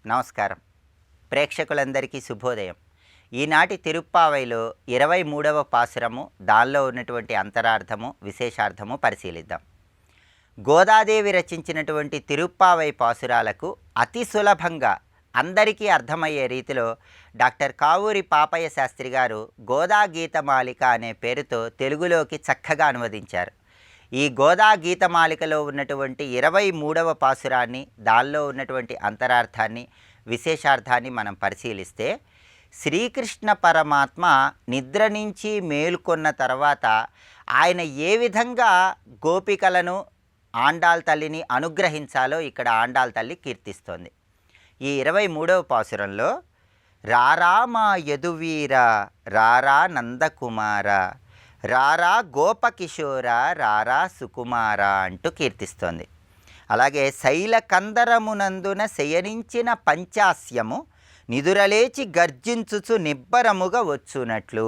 నమస్కారం. ప్రేక్షకులందరికీ శుభోదయం. ఈనాటి తిరుప్పావైలో 23వ పాసురము, దానిలో ఉన్నటువంటి అంతరార్థము, విశేషార్థము పరిశీలిద్దాం. గోదాదేవి రచించినటువంటి తిరుప్పావై పాసురాలకు అతి సులభంగా అందరికీ అర్థమయ్యే రీతిలో డాక్టర్ కావూరి పాపయ్య శాస్త్రి గారు గోదా గీతమాలిక అనే పేరుతో తెలుగులోకి చక్కగా అనువదించారు. ఈ గోదా గీతమాలికలో ఉన్నటువంటి 23వ పాసురాన్ని, దానిలో ఉన్నటువంటి అంతరార్థాన్ని, విశేషార్థాన్ని మనం పరిశీలిస్తే, శ్రీకృష్ణ పరమాత్మ నిద్ర నుంచి మేల్కొన్న తర్వాత ఆయన ఏ విధంగా గోపికలను, ఆండాళ్ తల్లిని అనుగ్రహించాలో ఇక్కడ ఆండాళ్ తల్లి కీర్తిస్తోంది. ఈ 23వ పాసురంలో రారా మా యదువీర రారా నందకుమార రారా గోపకిషోర రారా సుకుమార అంటూ కీర్తిస్తోంది. అలాగే శైలకందరమునందున శయనించిన పంచాస్యము నిదురలేచి గర్జించుచు నిబ్బరముగా వచ్చునట్లు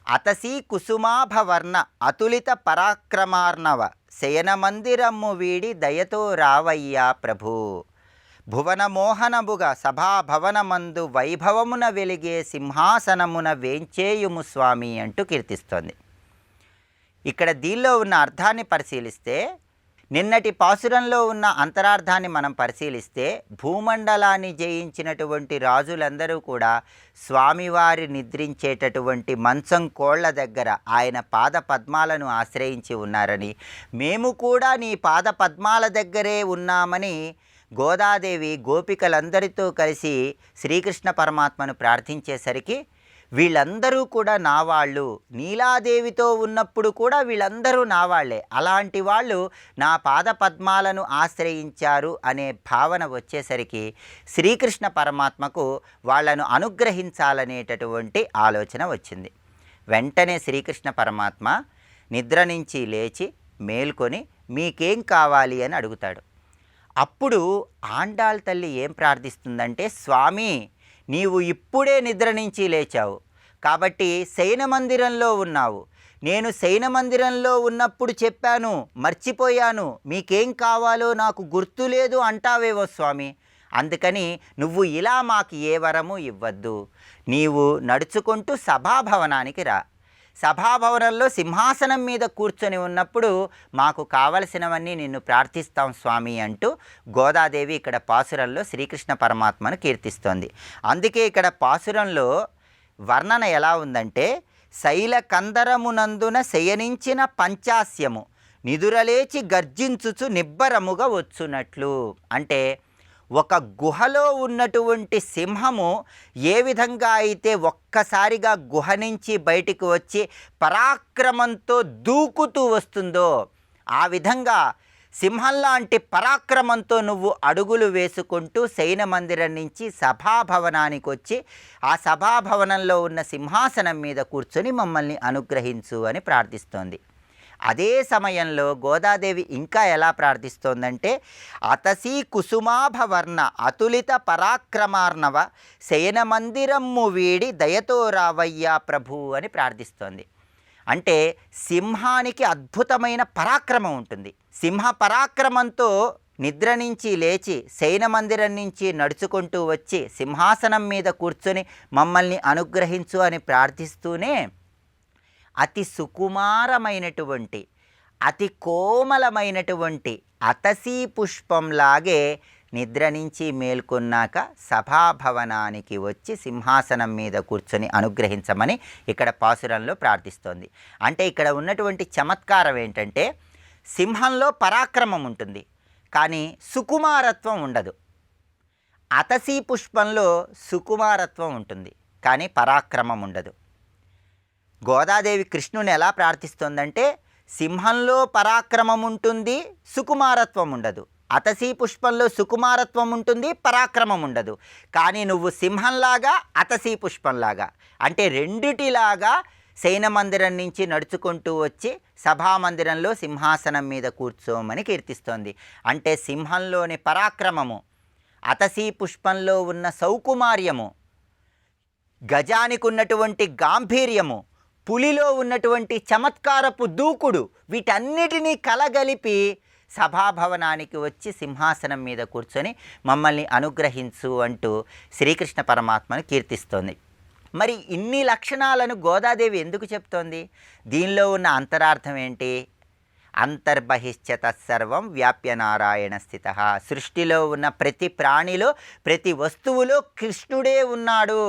అతసీ కుసుమాభవర్ణ అతులిత పరాక్రమార్ణవ శయనమందిరమ్ము వీడి దయతో రావయ్యా ప్రభు భువనమోహనముగా సభాభవనమందు వైభవమున వెలిగే సింహాసనమున వేంచేయుము స్వామి అంటూ కీర్తిస్తోంది. ఇక్కడ దీనిలో ఉన్న అర్థాన్ని పరిశీలిస్తే, నిన్నటి పాసురంలో ఉన్న అంతరార్థాన్ని మనం పరిశీలిస్తే, భూమండలాన్ని జయించినటువంటి రాజులందరూ కూడా స్వామివారి నిద్రించేటటువంటి మంచం కోళ్ల దగ్గర ఆయన పాద పద్మాలను ఆశ్రయించి ఉన్నారని, మేము కూడా నీ పాద పద్మాల దగ్గరే ఉన్నామని గోదాదేవి గోపికలందరితో కలిసి శ్రీకృష్ణ పరమాత్మను ప్రార్థించేసరికి, వీళ్ళందరూ కూడా నా వాళ్ళు, నీలాదేవితో ఉన్నప్పుడు కూడా వీళ్ళందరూ నా వాళ్ళే, అలాంటి వాళ్ళు నా పాద పద్మాలను ఆశ్రయించారు అనే భావన వచ్చేసరికి శ్రీకృష్ణ పరమాత్మకు వాళ్ళను అనుగ్రహించాలనేటటువంటి ఆలోచన వచ్చింది. వెంటనే శ్రీకృష్ణ పరమాత్మ నిద్ర నుంచి లేచి మేల్కొని మీకేం కావాలి అని అడుగుతాడు. అప్పుడు ఆండాళ్ తల్లి ఏం ప్రార్థిస్తుందంటే, స్వామి నీవు ఇప్పుడే నిద్ర నుంచి లేచావు కాబట్టి శయన మందిరంలో ఉన్నావు, నేను శయన మందిరంలో ఉన్నప్పుడు చెప్పాను, మర్చిపోయాను, మీకేం కావాలో నాకు గుర్తులేదు అంటావేవో స్వామి, అందుకని నువ్వు ఇలా మాకు ఏ వరము ఇవ్వద్దు, నీవు నడుచుకుంటూ సభాభవనానికి రా, సభాభవనంలో సింహాసనం మీద కూర్చొని ఉన్నప్పుడు మాకు కావలసినవన్నీ నిన్ను ప్రార్థిస్తాం స్వామి అంటూ గోదాదేవి ఇక్కడ పాసురంలో శ్రీకృష్ణ పరమాత్మను కీర్తిస్తోంది. అందుకే ఇక్కడ పాసురంలో వర్ణన ఎలా ఉందంటే, శైలకందరమునందున శయనించిన పంచాస్యము నిదురలేచి గర్జించుచు నిబ్బరముగా వచ్చునట్లు అంటే, ఒక గుహలో ఉన్నటువంటి సింహము ఏ విధంగా అయితే ఒక్కసారిగా గుహ నుంచి బయటికి వచ్చి పరాక్రమంతో దూకుతూ వస్తుందో, ఆ విధంగా సింహంలాంటి పరాక్రమంతో నువ్వు అడుగులు వేసుకుంటూ శయన మందిరం నుంచి సభాభవనానికి వచ్చి ఆ సభాభవనంలో ఉన్న సింహాసనం మీద కూర్చొని మమ్మల్ని అనుగ్రహించు అని ప్రార్థిస్తోంది. అదే సమయంలో గోదాదేవి ఇంకా ఎలా ప్రార్థిస్తోందంటే, అతసీ కుసుమాభవర్ణ అతులిత పరాక్రమార్ణవ శయన మందిరమ్ము వీడి దయతో రావయ్యా ప్రభు అని ప్రార్థిస్తోంది. అంటే సింహానికి అద్భుతమైన పరాక్రమం ఉంటుంది. సింహ పరాక్రమంతో నిద్ర నుంచి లేచి శయన మందిరం నుంచి నడుచుకుంటూ వచ్చి సింహాసనం మీద కూర్చొని మమ్మల్ని అనుగ్రహించు అని ప్రార్థిస్తూనే, అతి సుకుమారమైనటువంటి, అతి కోమలమైనటువంటి అతసీ పుష్పంలాగే నిద్ర నుంచి మేల్కొన్నాక సభాభవనానికి వచ్చి సింహాసనం మీద కూర్చొని అనుగ్రహించమని ఇక్కడ పాసురంలో ప్రార్థిస్తోంది. అంటే ఇక్కడ ఉన్నటువంటి చమత్కారం ఏంటంటే, సింహంలో పరాక్రమం ఉంటుంది కానీ సుకుమారత్వం ఉండదు. అతసీ పుష్పంలో సుకుమారత్వం ఉంటుంది కానీ పరాక్రమం ఉండదు. గోదాదేవి కృష్ణుని ఎలా ప్రార్థిస్తోందంటే, సింహంలో పరాక్రమం ఉంటుంది, సుకుమారత్వం ఉండదు. అతసీ పుష్పంలో సుకుమారత్వం ఉంటుంది, పరాక్రమం ఉండదు. కానీ నువ్వు సింహంలాగా, అతసీ పుష్పంలాగా, అంటే రెండిటిలాగా శయన మందిరం నుంచి నడుచుకుంటూ వచ్చి సభామందిరంలో సింహాసనం మీద కూర్చోమని కీర్తిస్తోంది. అంటే సింహంలోని పరాక్రమము, అతసీ పుష్పంలో ఉన్న సౌకుమార్యము, గజానికి ఉన్నటువంటి గాంభీర్యము, పులిలో ఉన్నటువంటి చమత్కారపు దూకుడు, వీటన్నిటినీ కలగలిపి సభాభవనానికి వచ్చి సింహాసనం మీద కూర్చొని మమ్మల్ని అనుగ్రహించు అంటూ శ్రీకృష్ణ పరమాత్మను కీర్తిస్తోంది. మరి ఇన్ని లక్షణాలను గోదాదేవి ఎందుకు చెప్తోంది? దీనిలో ఉన్న అంతరార్థం ఏంటి? అంతర్బహిశ్చ తత్సర్వం వ్యాప్య నారాయణ స్థిత. సృష్టిలో ఉన్న ప్రతి ప్రాణిలో, ప్రతి వస్తువులో కృష్ణుడే ఉన్నాడు.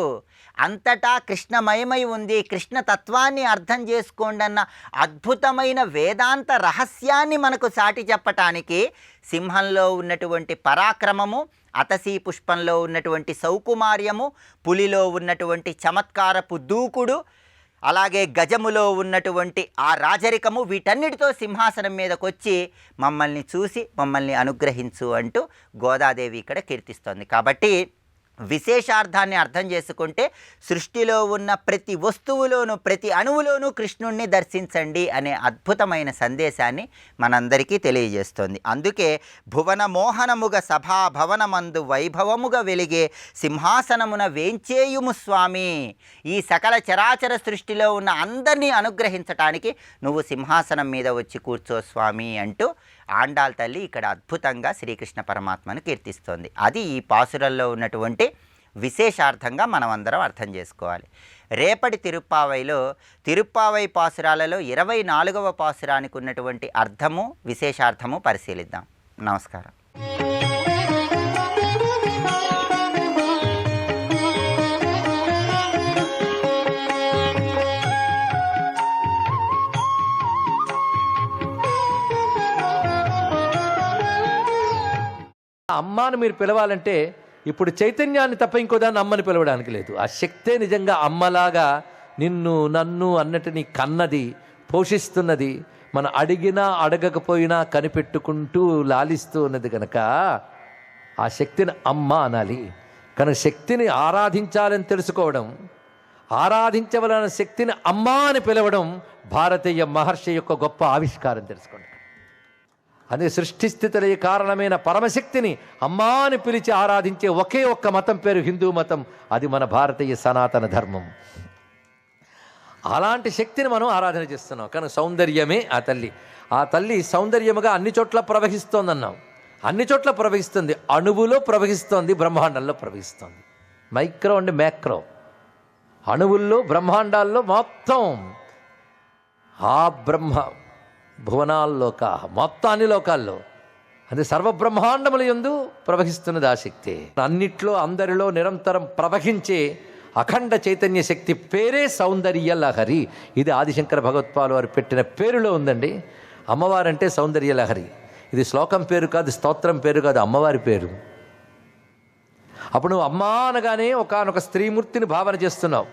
అంతటా కృష్ణమయమై ఉంది. కృష్ణ తత్వాన్ని అర్థం చేసుకోండి అన్న అద్భుతమైన వేదాంత రహస్యాన్ని మనకు చాటి చెప్పటానికి సింహంలో ఉన్నటువంటి పరాక్రమము, అతసీ పుష్పంలో ఉన్నటువంటి సౌకుమార్యము, పులిలో ఉన్నటువంటి చమత్కారపు దూకుడు, అలాగే గజములో ఉన్నటువంటి ఆ రాజరికము, వీటన్నిటితో సింహాసనం మీదకి వచ్చి మమ్మల్ని చూసి మమ్మల్ని అనుగ్రహించు అంటూ గోదాదేవి ఇక్కడ కీర్తిస్తోంది. కాబట్టి విశేషార్థాన్ని అర్థం చేసుకుంటే సృష్టిలో ఉన్న ప్రతి వస్తువులోనూ, ప్రతి అణువులోనూ కృష్ణుణ్ణి దర్శించండి అనే అద్భుతమైన సందేశాన్ని మనందరికీ తెలియజేస్తోంది. అందుకే భువన మోహనముగ సభాభవనమందు వైభవముగా వెలిగే సింహాసనమున వేంచేయుము స్వామి. ఈ సకల చరాచర సృష్టిలో ఉన్న అందరినీ అనుగ్రహించటానికి నువ్వు సింహాసనం మీద వచ్చి కూర్చో స్వామి అంటూ ఆండాళ్ తల్లి ఇక్కడ అద్భుతంగా శ్రీకృష్ణ పరమాత్మను కీర్తిస్తోంది. అది ఈ పాసురంలో ఉన్నటువంటి విశేషార్థంగా మనం అందరం అర్థం చేసుకోవాలి. రేపటి తిరుప్పావైలో తిరుప్పావై పాసురాలలో 24వ పాసురానికి ఉన్నటువంటి అర్థము, విశేషార్థము పరిశీలిద్దాం. నమస్కారం. అమ్మ అని మీరు పిలవాలంటే ఇప్పుడు చైతన్యాన్ని తప్ప ఇంకో దాన్ని అమ్మని పిలవడానికి లేదు. ఆ శక్తే నిజంగా అమ్మలాగా నిన్ను నన్ను అన్నటిని కన్నది, పోషిస్తున్నది, మనం అడిగినా అడగకపోయినా కనిపెట్టుకుంటూ లాలిస్తూ ఉన్నది కనుక ఆ శక్తిని అమ్మ అనాలి. కనుక శక్తిని ఆరాధించాలని తెలుసుకోవడం, ఆరాధించవలన శక్తిని అమ్మ అని పిలవడం భారతీయ మహర్షి యొక్క గొప్ప ఆవిష్కారం. తెలుసుకోండి. అదే సృష్టి స్థితులే కారణమైన పరమశక్తిని అమ్మా అని పిలిచి ఆరాధించే ఒకే ఒక్క మతం పేరు హిందూ మతం. అది మన భారతీయ సనాతన ధర్మం. అలాంటి శక్తిని మనం ఆరాధన చేస్తున్నాం. కానీ సౌందర్యమే ఆ తల్లి. ఆ తల్లి సౌందర్యముగా అన్ని చోట్ల ప్రవహిస్తోందన్నాం. అన్ని చోట్ల ప్రవహిస్తుంది. అణువులో ప్రవహిస్తోంది, బ్రహ్మాండంలో ప్రవహిస్తోంది. మైక్రో అండ్ మ్యాక్రో అణువుల్లో, బ్రహ్మాండాల్లో మొత్తం ఆ బ్రహ్మ భువనాల్లోక మొత్తం అన్ని లోకాల్లో అది సర్వబ్రహ్మాండముల యందు ప్రవహిస్తున్నది ఆ శక్తి. అన్నిట్లో అందరిలో నిరంతరం ప్రవహించే అఖండ చైతన్య శక్తి పేరే సౌందర్య లహరి. ఇది ఆదిశంకర భగవత్పాలు వారు పెట్టిన పేరులో ఉందండి. అమ్మవారంటే సౌందర్య లహరి. ఇది శ్లోకం పేరు కాదు, స్తోత్రం పేరు కాదు, అమ్మవారి పేరు. అప్పుడు నువ్వు అమ్మా అనగానే ఒకానొక స్త్రీమూర్తిని భావన చేస్తున్నావు.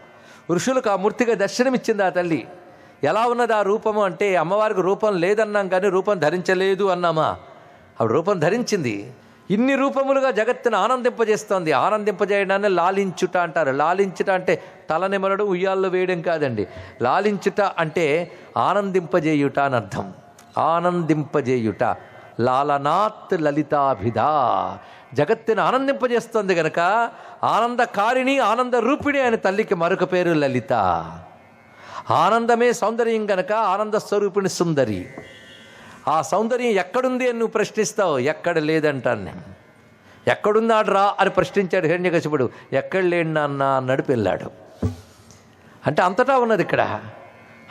ఋషులకు ఆ మూర్తిగా దర్శనమిచ్చింది ఆ తల్లి. ఎలా ఉన్నది ఆ రూపము అంటే, అమ్మవారికి రూపం లేదన్నాం కానీ రూపం ధరించలేదు అన్నామా? ఆవిడ రూపం ధరించింది. ఇన్ని రూపములుగా జగత్తును ఆనందింపజేస్తోంది. ఆనందింపజేయడాన్ని లాలించుట అంటారు. లాలించుట అంటే తలనిమలడం, ఉయ్యాల్లో వేయడం కాదండి. లాలించుట అంటే ఆనందింపజేయుట అని అర్థం. ఆనందింపజేయుట, లాలనాత్ లలితాభిధా. జగత్తును ఆనందింపజేస్తోంది గనక ఆనందకారిణి, ఆనంద రూపిణి అని తల్లికి మరొక పేరు లలిత. ఆనందమే సౌందర్యం గనక ఆనంద స్వరూపిణి సుందరి. ఆ సౌందర్యం ఎక్కడుంది అని నువ్వు ప్రశ్నిస్తావు. ఎక్కడ లేదంటాను నేను. ఎక్కడున్నాడు రా అని ప్రశ్నించాడు హిరణ్యకశిపుడు. ఎక్కడ లేడు నాన్న అన్నాడు పిల్లాడు. అంటే అంతటా ఉన్నది ఇక్కడ.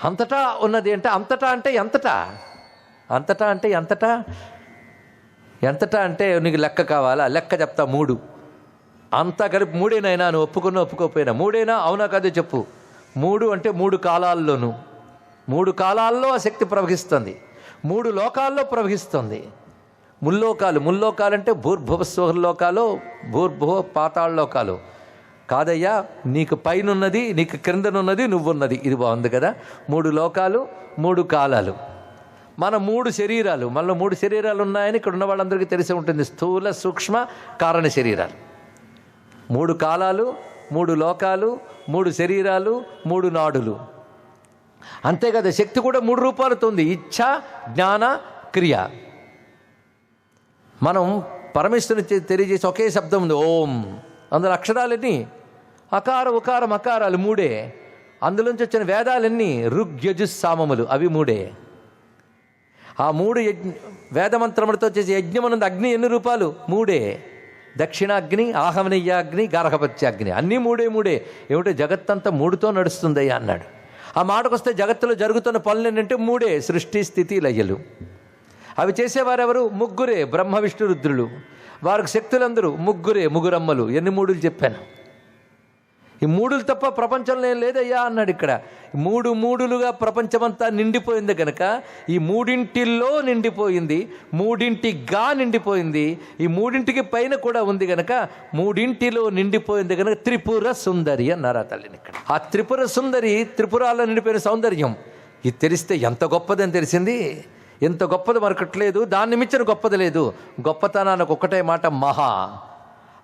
అంతటా ఉన్నది అంటే అంతటా అంటే ఎంతటా? అంతటా అంటే ఎంతటా? ఎంతటా అంటే నీకు లెక్క కావాలా? లెక్క చెప్తా. 3 అంతా కలిపి 3ఏనైనా, నువ్వు ఒప్పుకున్నా ఒప్పుకోకపోయినా 3ఏనా? అవునా కాదో చెప్పు. 3 అంటే 3 కాలాల్లోనూ, 3 కాలాల్లో ఆ శక్తి ప్రవహిస్తుంది. 3 లోకాల్లో ప్రవహిస్తుంది. ముల్లోకాలు అంటే భూర్భువస్వలోకాలు, భూర్భువ పాతాళ లోకాలు కాదయ్యా. నీకు పైనున్నది, నీకు క్రిందనున్నది, నువ్వున్నది. ఇది బాగుంది కదా. 3 లోకాలు, 3 కాలాలు. మన 3 శరీరాలు, మనలో 3 శరీరాలు ఉన్నాయని ఇక్కడ ఉన్న వాళ్ళందరికీ తెలిసి ఉంటుంది. స్థూల, సూక్ష్మ, కారణ శరీరాలు. 3 కాలాలు, 3 లోకాలు, 3 శరీరాలు, 3 నాడులు. అంతే కదా. శక్తి కూడా 3 రూపాలతో ఉంది. ఇచ్ఛ, జ్ఞాన, క్రియ. మనం పరమేశ్వరుని తెలియజేసి ఒకే శబ్దం ఉంది, ఓం. అందులో అక్షరాలన్నీ అకార, ఉకార, మకారాలు 3. అందులోంచి వచ్చిన వేదాలన్నీ ఋగ్, యజుస్, సామములు, అవి 3. ఆ 3 వేదమంత్రములతో చేసే యజ్ఞమనందు అగ్ని ఎన్ని రూపాలు? 3. దక్షిణాగ్ని, ఆహవనీయాగ్ని, గార్హపత్యాగ్ని, అన్నీ 3 ఏమిటో జగత్తంతా 3తో నడుస్తుందయ్యా అన్నాడు. ఆ మాటకొస్తే జగత్తులో జరుగుతున్న పనులు ఏంటంటే 3: సృష్టి, స్థితి, లయలు. అవి చేసేవారెవరు? 3 బ్రహ్మ విష్ణు రుద్రులు. వారికి శక్తులందరూ 3 ముగ్గురమ్మలు. ఎన్ని 3లు చెప్పాను? ఈ 3లు తప్ప ప్రపంచంలో ఏం లేదయ్యా అన్నాడు. ఇక్కడ 3 ప్రపంచమంతా నిండిపోయింది కనుక ఈ 3ంటిలో నిండిపోయింది, 3ంటిగా నిండిపోయింది, ఈ 3ంటికి పైన కూడా ఉంది కనుక 3ంటిలో నిండిపోయింది కనుక త్రిపుర సుందరి అన్నారు ఆ తల్లిని. ఇక్కడ ఆ త్రిపుర సుందరి, త్రిపురాల్లో నిండిపోయిన సౌందర్యం ఇది తెలిస్తే ఎంత గొప్పదని తెలిసింది. ఎంత గొప్పది మరొకట్లేదు, దాన్ని మించిన గొప్పది లేదు. గొప్పతనానికి ఒక్కటే మాట, మహా.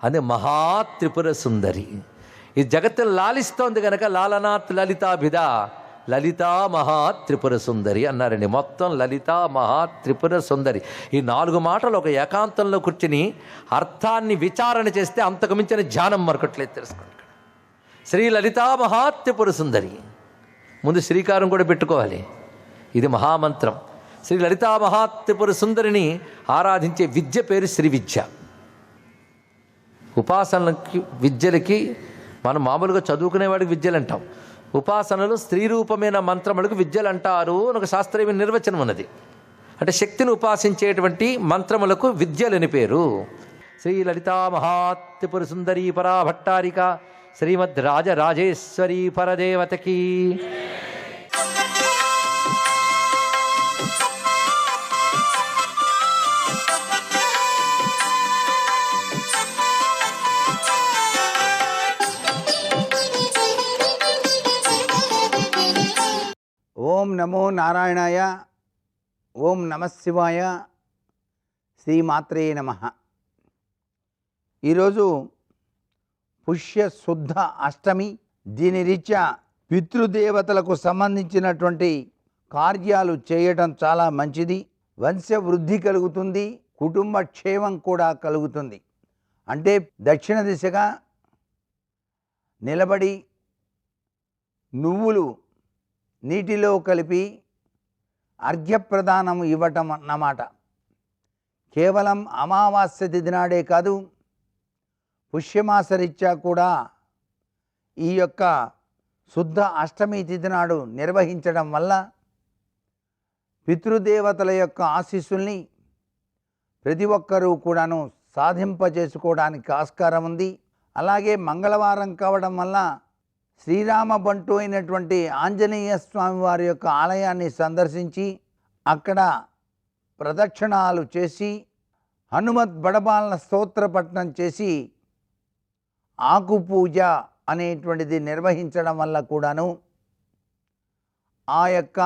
అదే మహా త్రిపుర సుందరి. ఈ జగత్తును లాలిస్తోంది కనుక లాలనాత్ లలితాభిధ, లలితా మహా త్రిపుర సుందరి అన్నారండి. మొత్తం లలితా మహా త్రిపుర సుందరి. ఈ 4 మాటలు ఒక ఏకాంతంలో కూర్చుని అర్థాన్ని విచారణ చేస్తే అంతకు మించిన ధ్యానం మరొకట్లేదు. తెలుసుకోండి. శ్రీ లలితా మహా త్రిపుర సుందరి. ముందు శ్రీకారం కూడా పెట్టుకోవాలి. ఇది మహామంత్రం. శ్రీ లలితా మహా త్రిపుర సుందరిని ఆరాధించే విద్య పేరు శ్రీ విద్య. ఉపాసనలకి, విద్యలకి మనం మామూలుగా చదువుకునేవాడికి విద్యలు అంటాం. ఉపాసనలు స్త్రీ రూపమైన మంత్రములకు విద్యలు అంటారు అని ఒక శాస్త్రీయ నిర్వచనం ఉన్నది. అంటే శక్తిని ఉపాసించేటువంటి మంత్రములకు విద్యలని పేరు. శ్రీ లలితా మహాత్రిపుర సుందరీ పరాభట్టారిక శ్రీమద్ రాజరాజేశ్వరీ పరదేవతకి. ఓం నమో నారాయణాయ. ఓం నమఃశివాయ. శ్రీమాత్రే నమః. ఈరోజు పుష్య శుద్ధ అష్టమి. దీని రీత్యా పితృదేవతలకు సంబంధించినటువంటి కార్యాలు చేయటం చాలా మంచిది. వంశవృద్ధి కలుగుతుంది, కుటుంబ క్షేమం కూడా కలుగుతుంది. అంటే దక్షిణ దిశగా నిలబడి నువ్వులు నీటిలో కలిపి అర్ఘ్యప్రదానం ఇవ్వటం అన్నమాట. కేవలం అమావాస్య తిథి నాడే కాదు, పుష్యమాసరీత్యా కూడా ఈ యొక్క శుద్ధ అష్టమి తిథి నాడు నిర్వహించడం వల్ల పితృదేవతల యొక్క ఆశీస్సుల్ని ప్రతి ఒక్కరూ కూడాను సాధింపజేసుకోవడానికి ఆస్కారం ఉంది. అలాగే మంగళవారం కావడం వల్ల శ్రీరామ బంటు అయినటువంటి ఆంజనేయ స్వామి వారి యొక్క ఆలయాన్ని సందర్శించి అక్కడ ప్రదక్షిణాలు చేసి హనుమత్ బడబాలన స్తోత్రపఠనం చేసి ఆకు పూజ అనేటువంటిది నిర్వహించడం వల్ల కూడాను ఆ యొక్క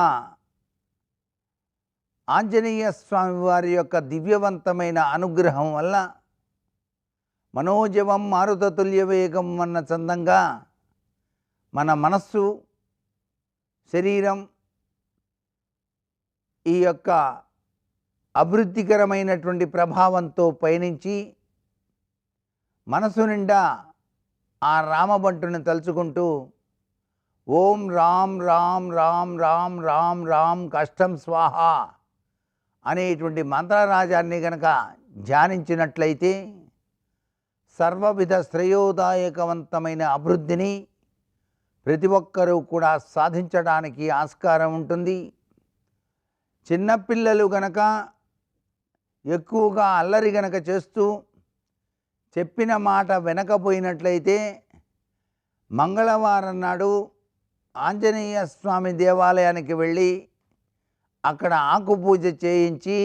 ఆంజనేయ స్వామి వారి యొక్క దివ్యవంతమైన అనుగ్రహం వల్ల మనోజవం మారుతతుల్య వేగం అన్న చందంగా మన మనస్సు, శరీరం ఈ యొక్క అభివృద్ధికరమైనటువంటి ప్రభావంతో పయనించి మనసు నిండా ఆ రామబంటుని తలుచుకుంటూ ఓం రామ్ రామ్ రామ్ రామ్ రామ్ రామ్ కష్టం స్వాహ అనేటువంటి మంత్రరాజాన్ని గనక ధ్యానించినట్లయితే సర్వవిధ శ్రేయోదాయకవంతమైన అభివృద్ధిని ప్రతి ఒక్కరూ కూడా సాధించడానికి ఆస్కారం ఉంటుంది. చిన్నపిల్లలు గనక ఎక్కువగా అల్లరి గనక చేస్తూ చెప్పిన మాట వినకపోయినట్లయితే మంగళవారం నాడు ఆంజనేయ స్వామి దేవాలయానికి వెళ్ళి అక్కడ ఆకు పూజ చేయించి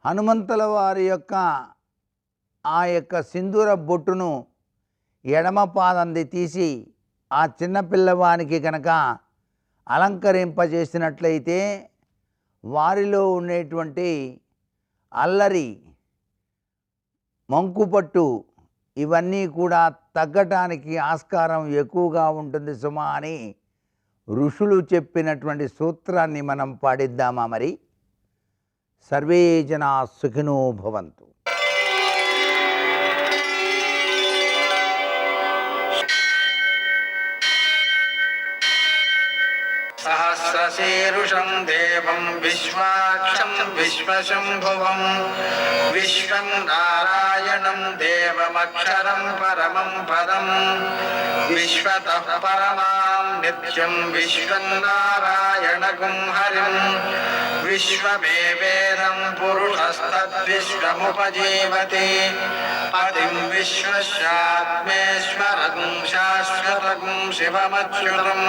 హనుమంతుల వారి యొక్క ఆ యొక్క సింధూర బొట్టును ఎడమ పాదంది తీసి ఆ చిన్నపిల్లవానికి కనుక అలంకరింపజేసినట్లయితే వారిలో ఉండేటువంటి అల్లరి, మంకుపట్టు ఇవన్నీ కూడా తగ్గటానికి ఆస్కారం ఎక్కువగా ఉంటుంది సుమా అని ఋషులు చెప్పినటువంటి సూత్రాన్ని మనం పాడిద్దామా? మరి సర్వే జనా సుఖినో భవంతు. సహస్ర सहस्रशीरुषं देवं विश्वाक्षं विश्वशम्भुवं विश्वं नारायणं देवमक्षरं परमं पदं विश्वतः परमां नित्यं विश्वं नारायणगुं हरिं विश्वमेवेदं पुरुषस्तद्विश्वमुपजीवति पतिं विश्वस्यात्मेश्वरगुं शाश्वतगुं शिवमच्युतं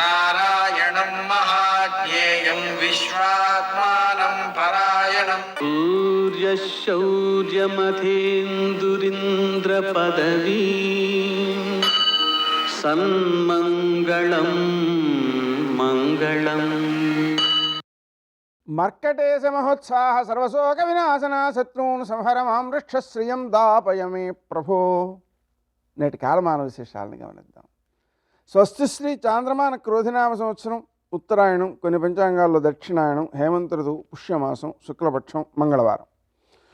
नारायणं महाज्ञेयं विश्वात्मानं परायणम् शौर्यमथेन्दुरिन्द्रपदवी सन्मङ्गलं मङ्गलम् మర్కటేశ మహోత్సాహ సర్వశోక వినాశన శత్రువును సంహర మాం వృక్షశ్రియం దాపయ మే ప్రభో. నేటి కాలమాన విశేషాలను గమనిద్దాం. స్వస్తి శ్రీ చాంద్రమాన క్రోధినామ సంవత్సరం ఉత్తరాయణం, కొన్ని పంచాంగాల్లో దక్షిణాయనం, హేమంత ఋతువు, పుష్యమాసం, శుక్లపక్షం, మంగళవారం.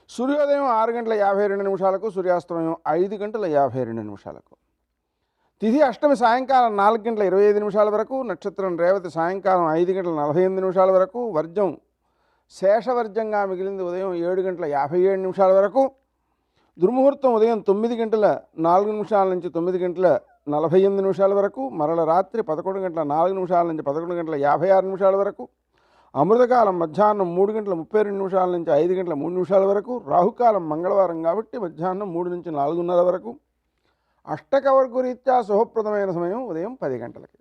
సూర్యోదయం 6:52 సూర్యాస్తమయం 5:52. తిథి అష్టమి సాయంకాలం 4:25 వరకు, నక్షత్రం రేవతి సాయంకాలం 5:48 వరకు, వర్జం శేషవర్జంగా మిగిలింది ఉదయం 7:57 వరకు, దుర్ముహూర్తం ఉదయం 9:04 నుంచి 9:48 వరకు, మరల రాత్రి 11:04 నుంచి 11:56 వరకు, అమృతకాలం మధ్యాహ్నం 3:32 నుంచి 5:03 వరకు, రాహుకాలం మంగళవారం కాబట్టి మధ్యాహ్నం 3 నుంచి 4:30 వరకు, అష్టకవర్గు రీత్యా శుభప్రదమైన సమయం ఉదయం 10 గంటలకి.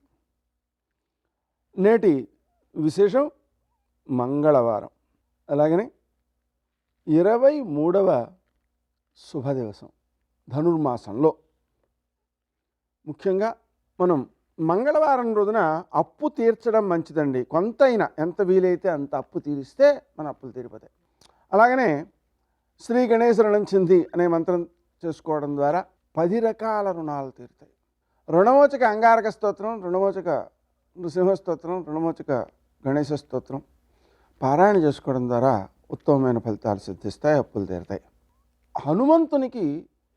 నేటి విశేషం మంగళవారం, అలాగనే 23వ శుభదివసం ధనుర్మాసంలో. ముఖ్యంగా మనం మంగళవారం రోజున అప్పు తీర్చడం మంచిదండి. కొంతైనా ఎంత వీలైతే అంత అప్పు తీరిస్తే మన అప్పులు తీరిపోతాయి. అలాగనే శ్రీ గణేశ రణంచింది అనే మంత్రం చేసుకోవడం ద్వారా 10 రకాల రుణాలు తీరుతాయి. రుణమోచక అంగారక స్తోత్రం, రుణమోచక నృసింహ స్తోత్రం, రుణమోచక గణేశ స్తోత్రం పారాయణ చేసుకోవడం ద్వారా ఉత్తమమైన ఫలితాలు సిద్ధిస్తాయి, అప్పులు తీరుతాయి. హనుమంతునికి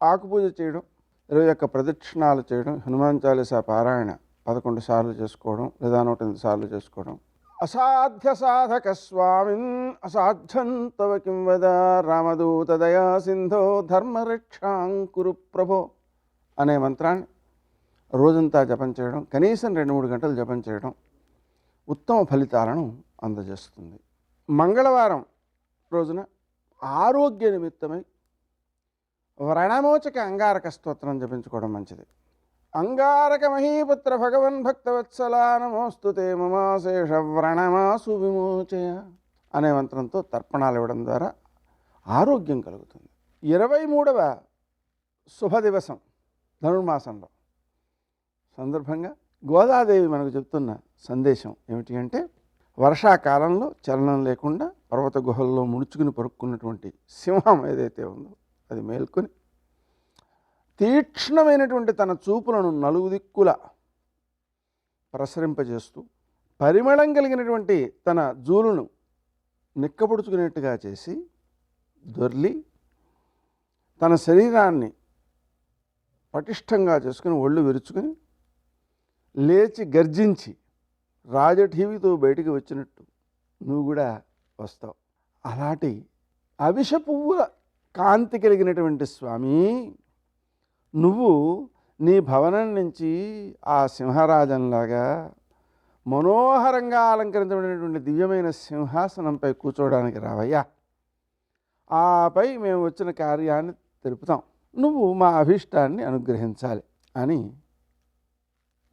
ఆకుపూజ చేయడం, 21 ప్రదక్షిణాలు చేయడం, హనుమాన్ చాలీసా పారాయణ 11 సార్లు చేసుకోవడం లేదా 108 సార్లు చేసుకోవడం. అసాధ్య సాధక స్వామిన్ అసాధ్యం తవ కిం వద రామదూత దయా సింధో ధర్మరక్షాంకురు ప్రభో అనే మంత్రాన్ని రోజంతా జపం చేయడం, కనీసం 2-3 గంటలు జపం చేయడం ఉత్తమ ఫలితాలను అందజేస్తుంది. మంగళవారం రోజున ఆరోగ్య నిమిత్తమై వ్రణమోచక అంగారక స్తోత్రం జపించుకోవడం మంచిది. అంగారక మహీపుత్ర భగవన్ భక్తవత్సలా నమోస్తుతే మమాశేష వ్రణమాసు విమోచయ అనే మంత్రంతో తర్పణాలు ఇవ్వడం ద్వారా ఆరోగ్యం కలుగుతుంది. 23వ శుభదివసం ధనుర్మాసంలో సందర్భంగా గోదాదేవి మనకు చెప్తున్న సందేశం ఏమిటి అంటే, వర్షాకాలంలో చలనం లేకుండా పర్వత గుహల్లో ముడుచుకుని పరుక్కున్నటువంటి సింహం ఏదైతే ఉందో అది మేల్కొని తీక్ష్ణమైనటువంటి తన చూపులను నలుదిక్కుల ప్రసరింపజేస్తూ పరిమళం కలిగినటువంటి తన జూలును నిక్కపొడుచుకునేట్టుగా చేసి దొర్లి తన శరీరాన్ని పటిష్టంగా చేసుకుని ఒళ్ళు విరుచుకుని లేచి గర్జించి రాజఠీవితో బయటికి వచ్చినట్టు నువ్వు కూడా వస్తావు. అలాంటి అవిష పువ్వుల కాంతి కలిగినటువంటి స్వామి, నువ్వు నీ భవనం నుంచి ఆ సింహరాజంలాగా మనోహరంగా అలంకరించబడినటువంటి దివ్యమైన సింహాసనంపై కూర్చోవడానికి రావయ్యా. ఆపై మేము వచ్చిన కార్యాన్ని తెలుపుతాం, నువ్వు మా అభీష్టాన్ని అనుగ్రహించాలి అని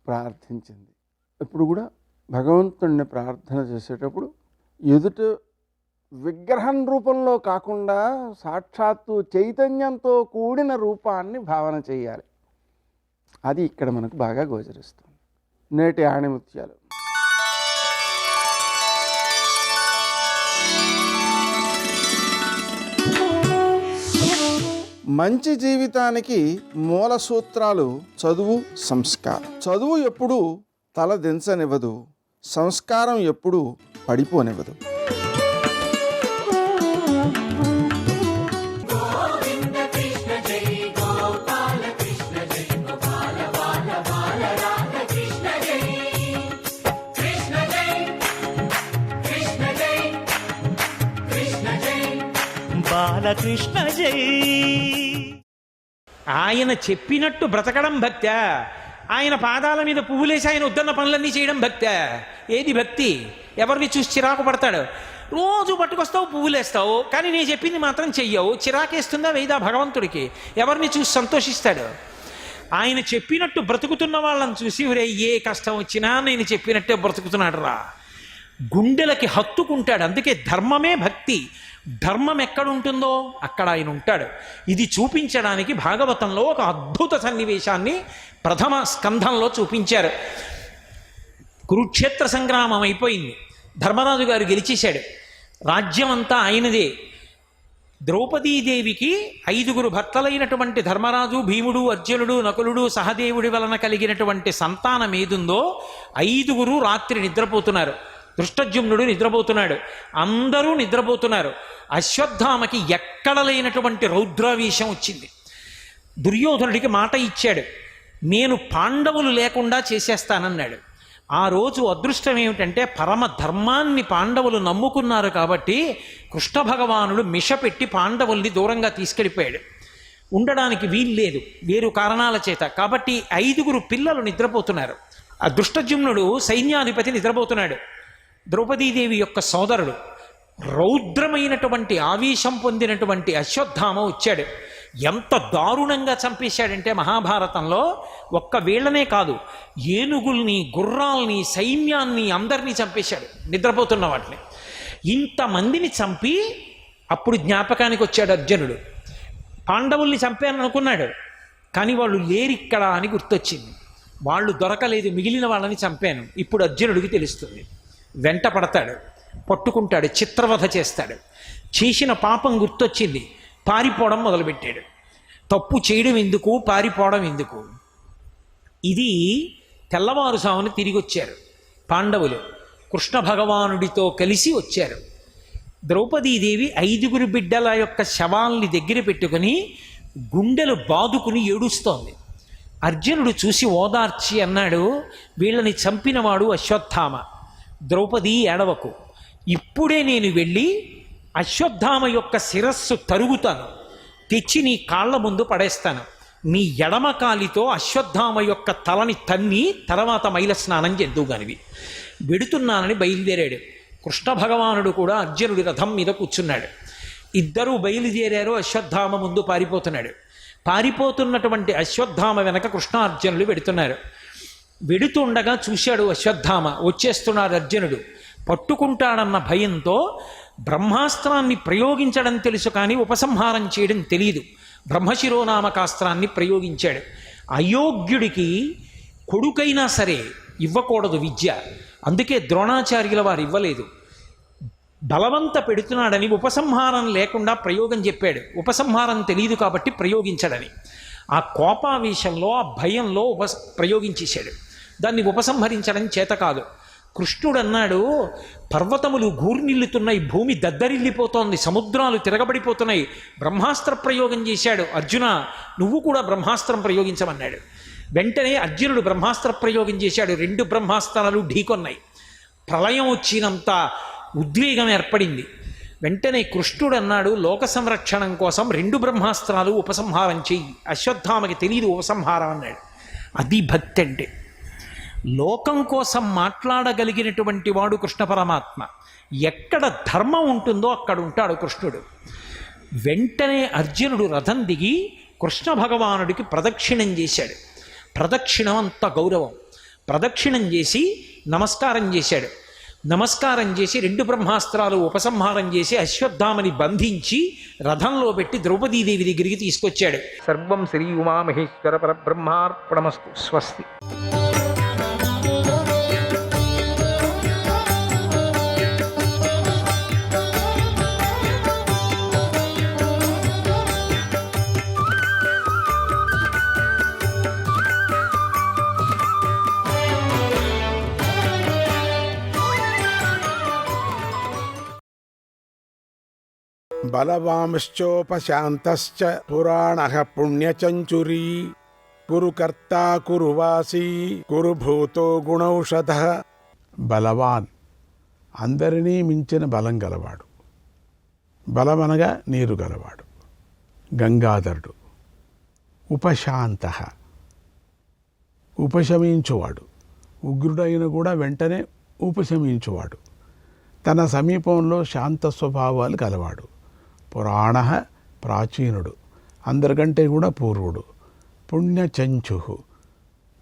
ప్రార్థించింది. ఇప్పుడు కూడా భగవంతుణ్ణి ప్రార్థన చేసేటప్పుడు ఎదుట విగ్రహం రూపంలో కాకుండా సాక్షాత్తు చైతన్యంతో కూడిన రూపాన్ని భావన చేయాలి. అది ఇక్కడ మనకు బాగా గోచరిస్తుంది. నేటి ఆణిముత్యాలు. మంచి జీవితానికి మూల సూత్రాలు చదువు, సంస్కారం. చదువు ఎప్పుడు తల దించనివ్వదు, సంస్కారం ఎప్పుడు పడిపోనివ్వదు. కృష్ణ జై బాలకృష్ణ జై. ఆయన చెప్పినట్టు బ్రతకడం భక్త్యా, ఆయన పాదాల మీద పువ్వులేసి ఆయన వద్దన్న పనులన్నీ చేయడం భక్త్యా? ఏది భక్తి? ఎవరిని చూసి చిరాకు పడతాడు? రోజు పట్టుకొస్తావు, పువ్వులేస్తావు, కానీ నేను చెప్పింది మాత్రం చెయ్యవు. చిరాకేస్తుందా వేదా భగవంతుడికి? ఎవరిని చూసి సంతోషిస్తాడు? ఆయన చెప్పినట్టు బ్రతుకుతున్న వాళ్ళని చూసి ఒరే ఏ కష్టం వచ్చినా నేను చెప్పినట్టే బ్రతుకుతున్నాడు రా, గుండెలకి హత్తుకుంటాడు. అందుకే ధర్మమే భక్తి. ధర్మం ఎక్కడుంటుందో అక్కడ ఆయన ఉంటాడు. ఇది చూపించడానికి భాగవతంలో ఒక అద్భుత సన్నివేశాన్ని ప్రథమ స్కంధంలో చూపించారు. కురుక్షేత్ర సంగ్రామం అయిపోయింది, ధర్మరాజు గారు గెలిచేశాడు, రాజ్యం అంతా ఆయనదే. ద్రౌపదీదేవికి 5 భర్తలైనటువంటి ధర్మరాజు, భీముడు, అర్జునుడు, నకులుడు, సహదేవుడి వలన కలిగినటువంటి సంతానం ఏదుందో 5 రాత్రి నిద్రపోతున్నారు. దృష్టజుమ్నుడు నిద్రపోతున్నాడు, అందరూ నిద్రపోతున్నారు. అశ్వత్థామకి ఎక్కడ లేనటువంటి రౌద్రావేశం వచ్చింది. దుర్యోధనుడికి మాట ఇచ్చాడు, నేను పాండవులు లేకుండా చేసేస్తానన్నాడు. ఆ రోజు అదృష్టం ఏమిటంటే పరమ ధర్మాన్ని పాండవులు నమ్ముకున్నారు కాబట్టి కృష్ణ భగవానుడు మిషపెట్టి పాండవుల్ని దూరంగా తీసుకెళ్ళిపోయాడు. ఉండడానికి వీల్లేదు వేరు కారణాల చేత. కాబట్టి 5 పిల్లలు నిద్రపోతున్నారు. ఆ దృష్టజుమ్నుడు సైన్యాధిపతి నిద్రపోతున్నాడు. ద్రౌపదీదేవి యొక్క సోదరుడు రౌద్రమైనటువంటి ఆవేశం పొందినటువంటి అశ్వత్థామ వచ్చాడు. ఎంత దారుణంగా చంపేశాడంటే మహాభారతంలో ఒక్క వీళ్ళనే కాదు, ఏనుగుల్ని, గుర్రాల్ని, సైన్యాన్ని అందరినీ చంపేశాడు, నిద్రపోతున్న వాటిని. ఇంతమందిని చంపి అప్పుడు జ్ఞాపకానికి వచ్చాడు అర్జునుడు. పాండవుల్ని చంపాను అనుకున్నాడు, కానీ వాళ్ళు లేరిక్కడ అని గుర్తొచ్చింది. వాళ్ళు దొరకలేదు, మిగిలిన వాళ్ళని చంపాను. ఇప్పుడు అర్జునుడికి తెలుస్తుంది. వెంట పడతాడు, పట్టుకుంటాడు, చిత్రవధ చేస్తాడు. చేసిన పాపం గుర్తొచ్చింది, పారిపోవడం మొదలుపెట్టాడు. తప్పు చేయడం ఎందుకు, పారిపోవడం ఎందుకు? ఇది తెల్లవారుజామున తిరిగి వచ్చారు పాండవులు, కృష్ణ భగవానుడితో కలిసి వచ్చారు. ద్రౌపదీదేవి 5 బిడ్డల యొక్క శవాల్ని దగ్గర పెట్టుకుని గుండెలు బాదుకుని ఏడుస్తోంది. అర్జునుడు చూసి ఓదార్చి అన్నాడు, వీళ్ళని చంపినవాడు అశ్వత్థామ. ద్రౌపది ఏడవకు, ఇప్పుడే నేను వెళ్ళి అశ్వత్థామ యొక్క శిరస్సు తరుగుతాను, తెచ్చి నీ కాళ్ళ ముందు పడేస్తాను. నీ ఎడమ కాలితో అశ్వత్థామ యొక్క తలని తన్ని తర్వాత మైల స్నానం చేద్దుగానివి. వెడుతున్నానని బయలుదేరాడు. కృష్ణ భగవానుడు కూడా అర్జునుడి రథం మీద కూర్చున్నాడు. ఇద్దరూ బయలుదేరారు. అశ్వత్థామ ముందు పారిపోతున్నాడు. పారిపోతున్నటువంటి అశ్వత్థామ వెనక కృష్ణార్జునులు వెడుతున్నారు. వెడుతుండగా చూశాడు అశ్వత్థామ, వచ్చేస్తున్నాడు అర్జునుడు. పట్టుకుంటాడన్న భయంతో బ్రహ్మాస్త్రాన్ని ప్రయోగించడం తెలుసు కానీ ఉపసంహారం చేయడం తెలియదు. బ్రహ్మశిరోనామకాస్త్రాన్ని ప్రయోగించాడు. అయోగ్యుడికి కొడుకైనా సరే ఇవ్వకూడదు విద్య, అందుకే ద్రోణాచార్యుల వారు ఇవ్వలేదు. బలవంత పెడుతున్నాడని ఉపసంహారం లేకుండా ప్రయోగం చెప్పాడు. ఉపసంహారం తెలియదు కాబట్టి ప్రయోగించడని. ఆ కోపావేశంలో, ఆ భయంలో ప్రయోగించేశాడు. దాన్ని ఉపసంహరించడం చేత కాదు. కృష్ణుడు అన్నాడు, పర్వతములు గూర్నిల్లుతున్నాయి, భూమి దద్దరిల్లిపోతోంది, సముద్రాలు తిరగబడిపోతున్నాయి. బ్రహ్మాస్త్ర ప్రయోగం చేశాడు. అర్జున, నువ్వు కూడా బ్రహ్మాస్త్రం ప్రయోగించమన్నాడు. వెంటనే అర్జునుడు బ్రహ్మాస్త్ర ప్రయోగం చేశాడు. 2 బ్రహ్మాస్త్రాలు ఢీకొన్నాయి. ప్రళయం వచ్చినంత ఉద్వేగం ఏర్పడింది. వెంటనే కృష్ణుడు అన్నాడు, లోక సంరక్షణం కోసం 2 బ్రహ్మాస్త్రాలు ఉపసంహారం చెయ్యి. అశ్వత్థామకి తెలియదు ఉపసంహారం అన్నాడు. అది భక్తి అంటే. లోకం కోసం మాట్లాడగలిగినటువంటి వాడు కృష్ణ పరమాత్మ. ఎక్కడ ధర్మం ఉంటుందో అక్కడ ఉంటాడు కృష్ణుడు. వెంటనే అర్జునుడు రథం దిగి కృష్ణ భగవానుడికి ప్రదక్షిణం చేశాడు. ప్రదక్షిణం అంత గౌరవం. ప్రదక్షిణం చేసి నమస్కారం చేశాడు. నమస్కారం చేసి 2 బ్రహ్మాస్త్రాలు ఉపసంహారం చేసి అశ్వత్థామని బంధించి రథంలో పెట్టి ద్రౌపదీదేవి దగ్గరికి తీసుకొచ్చాడు. సర్వం శ్రీ ఉమామహేశ్వర పరబ్రహ్మార్పణమస్తు. స్వస్తి. బలవాంశ్చోపశాంతశ్చ పురాణః పుణ్యచంచురీ కురుకర్తా కురువాసీ కురుభూతో గుణౌషధః. బలవాన్ అందరినీ మించిన బలం గలవాడు. బలమనగా నీరు గలవాడు. గంగాధరుడు. ఉపశాంత, ఉపశమించువాడు. ఉగ్రుడైన కూడా వెంటనే ఉపశమించువాడు. తన సమీపంలో శాంత స్వభావాలు కలవాడు. పురాణ, ప్రాచీనుడు, అందరికంటే కూడా పూర్వుడు. పుణ్యచంచు,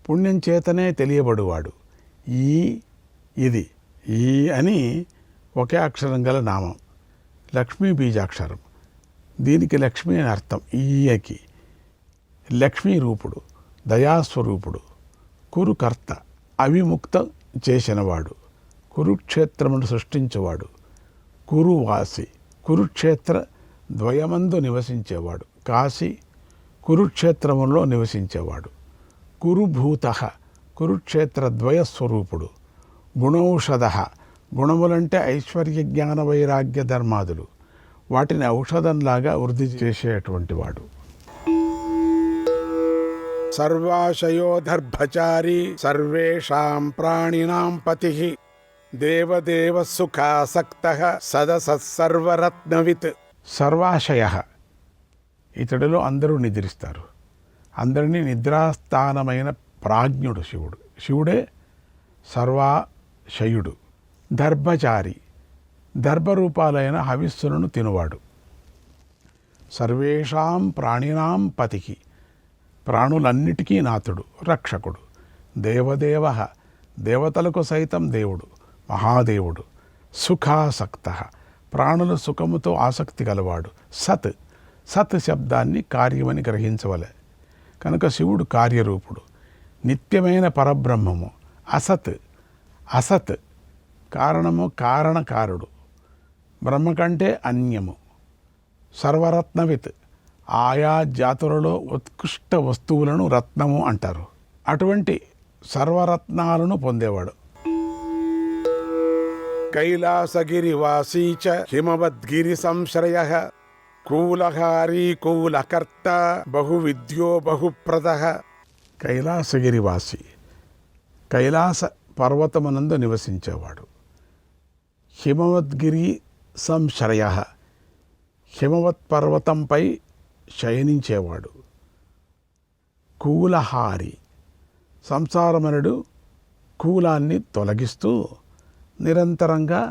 పుణ్యం చేతనే తెలియబడువాడు. ఇది ఈ అని ఒకే అక్షరం గల నామం. లక్ష్మీ బీజాక్షరం. దీనికి లక్ష్మి అని అర్థం. ఈయకి లక్ష్మీ రూపుడు, దయాస్వరూపుడు. కురుకర్త, అవిముక్తం చేసినవాడు. కురుక్షేత్రమును సృష్టించేవాడు. కురువాసి, కురుక్షేత్ర ద్వయమందు నివసించేవాడు. కాశీ, కురుక్షేత్రములో నివసించేవాడు. కురుభూత, కురుక్షేత్ర ద్వయస్వరూపుడు. గుణౌషధ, గుణములంటే ఐశ్వర్య జ్ఞాన వైరాగ్య ధర్మాదులు. వాటిని ఔషధంలాగా వృద్ధి చేసేటువంటి వాడు. సర్వాశయో దర్భచారి సర్వేషాం ప్రాణినాం పతి దేవదేవ సుఖాసక్త సదసర్వరత్నవిత్. సర్వాశయ, ఇతడిలో అందరూ నిద్రిస్తారు. అందరినీ నిద్రాస్థానమైన ప్రాజ్ఞుడు శివుడు. శివుడే సర్వాశయుడు. దర్భచారి, దర్భరూపాలైన హవిస్సులను తినువాడు. సర్వేషాం ప్రాణినాం పతికి, ప్రాణులన్నిటికీ నాథుడు, రక్షకుడు. దేవదేవ, దేవతలకు సైతం దేవుడు, మహాదేవుడు. సుఖాసక్త, ప్రాణుల సుఖముతో ఆసక్తి గలవాడు. సత్, సత్ శబ్దాన్ని కార్యమని గ్రహించవలే. కనుక శివుడు కార్యరూపుడు, నిత్యమైన పరబ్రహ్మము. అసత్, అసత్ కారణము, కారణకారుడు, బ్రహ్మ కంటే అన్యము. సర్వరత్నవిత్, ఆయా జాతులలో ఉత్కృష్ట వస్తువులను రత్నము అంటారు. అటువంటి సర్వరత్నాలను పొందేవాడు. కైలాసగిరివాసీ చ హిమవద్గిరి సంశ్రయ కూలహారీ కూలకర్త బహువిద్యో బహుప్రద. కైలాసగిరివాసి, కైలాస పర్వతమునందు నివసించేవాడు. హిమవద్గిరి సంశ్రయ, హిమవత్ పర్వతంపై శయనించేవాడు. కూలహారి, సంసారమనుడు కూలాన్ని తొలగిస్తూ నిరంతరంగా